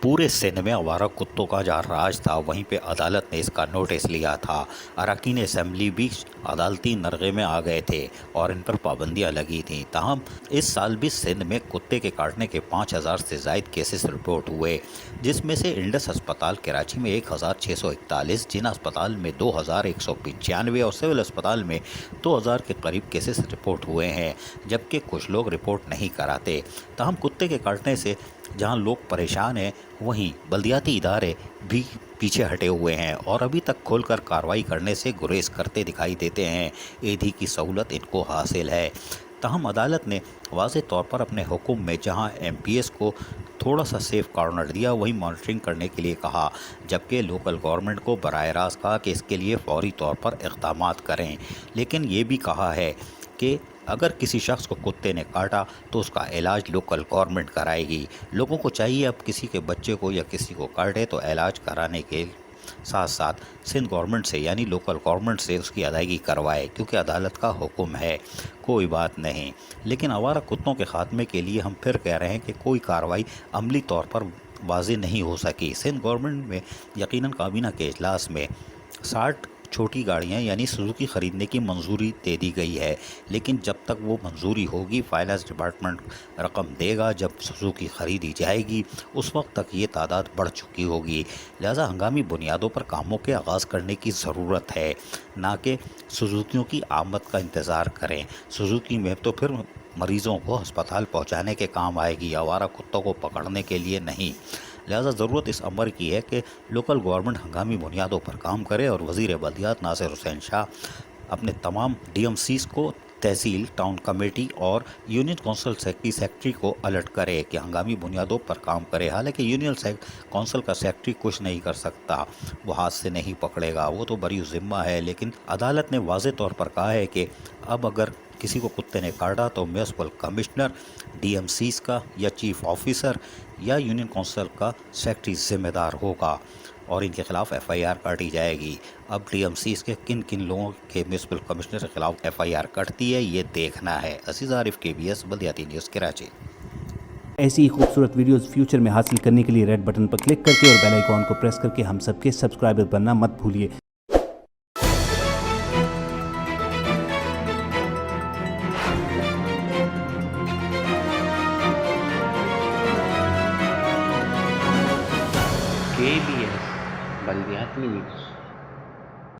پورے سندھ میں آوارہ کتوں کا جہاں راج تھا وہیں پہ عدالت نے اس کا نوٹس لیا تھا۔ اراکین اسمبلی بھی عدالتی نرغے میں آ گئے تھے اور ان پر پابندیاں لگی تھیں۔ تاہم اس سال بھی سندھ میں کتے کے کاٹنے کے 5,000 سے زائد کیسز رپورٹ ہوئے، جس میں سے انڈس ہسپتال کراچی میں 1,641، جنا اسپتال میں 2,195 اور سول اسپتال میں 2,000 کے قریب کیسز رپورٹ ہوئے ہیں، جبکہ کچھ لوگ رپورٹ نہیں کراتے۔ تاہم کتے کے کاٹنے سے جہاں لوگ پریشان ہیں وہیں بلدیاتی ادارے بھی پیچھے ہٹے ہوئے ہیں اور ابھی تک کھول کر کارروائی کرنے سے گریز کرتے دکھائی دیتے ہیں۔ ایدھی کی سہولت ان کو حاصل ہے۔ تاہم عدالت نے واضح طور پر اپنے حکم میں جہاں ایم پی ایس کو تھوڑا سا سیف کارنر دیا وہیں مانیٹرنگ کرنے کے لیے کہا، جبکہ لوکل گورنمنٹ کو براہ راست کہا کہ اس کے لیے فوری طور پر اقدامات کریں، لیکن یہ بھی کہا ہے کہ اگر کسی شخص کو کتے نے کاٹا تو اس کا علاج لوکل گورنمنٹ کرائے گی۔ لوگوں کو چاہیے اب کسی کے بچے کو یا کسی کو کاٹے تو علاج کرانے کے ساتھ ساتھ سندھ گورنمنٹ سے یعنی لوکل گورنمنٹ سے اس کی ادائیگی کروائے، کیونکہ عدالت کا حکم ہے، کوئی بات نہیں۔ لیکن آوارہ کتوں کے خاتمے کے لیے ہم پھر کہہ رہے ہیں کہ کوئی کارروائی عملی طور پر واضح نہیں ہو سکی۔ سندھ گورنمنٹ میں یقیناً کابینہ کے اجلاس میں 60 چھوٹی گاڑیاں یعنی سزوکی خریدنے کی منظوری دے دی گئی ہے، لیکن جب تک وہ منظوری ہوگی فائنانس ڈپارٹمنٹ رقم دے گا، جب سزوکی خریدی جائے گی اس وقت تک یہ تعداد بڑھ چکی ہوگی۔ لہذا ہنگامی بنیادوں پر کاموں کے آغاز کرنے کی ضرورت ہے، نہ کہ سزوکیوں کی آمد کا انتظار کریں۔ سزوکی میں تو پھر مریضوں کو ہسپتال پہنچانے کے کام آئے گی، آوارہ کتوں کو پکڑنے کے لیے نہیں۔ لہذا ضرورت اس امر کی ہے کہ لوکل گورنمنٹ ہنگامی بنیادوں پر کام کرے اور وزیر بلدیات ناصر حسین شاہ اپنے تمام ڈی ایم سیز کو، تحصیل، ٹاؤن کمیٹی اور یونین کونسل کی سیکٹری کو الرٹ کرے کہ ہنگامی بنیادوں پر کام کرے۔ حالانکہ یونین کونسل کا سیکٹری کچھ نہیں کر سکتا، وہ ہاتھ سے نہیں پکڑے گا، وہ تو بری ذمہ ہے، لیکن عدالت نے واضح طور پر کہا ہے کہ اب اگر کسی کو کتے نے کاٹا تو municipal commissioner, D M Cs کا یا چیف آفیسر یا یونین کونسل کا سیکٹری ذمہ دار ہوگا اور ان کے خلاف ایف آئی آر کاٹی جائے گی۔ اب ڈی ایم سیز کے کن کن لوگوں کے میونسپل کمشنر کے خلاف ایف آئی آر کٹتی ہے یہ دیکھنا ہے۔ عزیز عارف، KBS بلدیاتی نیوز کراچی۔ ایسی ہی خوبصورت ویڈیوز فیوچر میں حاصل کرنے کے لیے ریڈ بٹن پر کلک کر کے اور بیل آئیکن کو پریس کر کے ہم سب کے سبسکرائبر بننا مت بھولیے۔ KBS بلدیاتی نیوز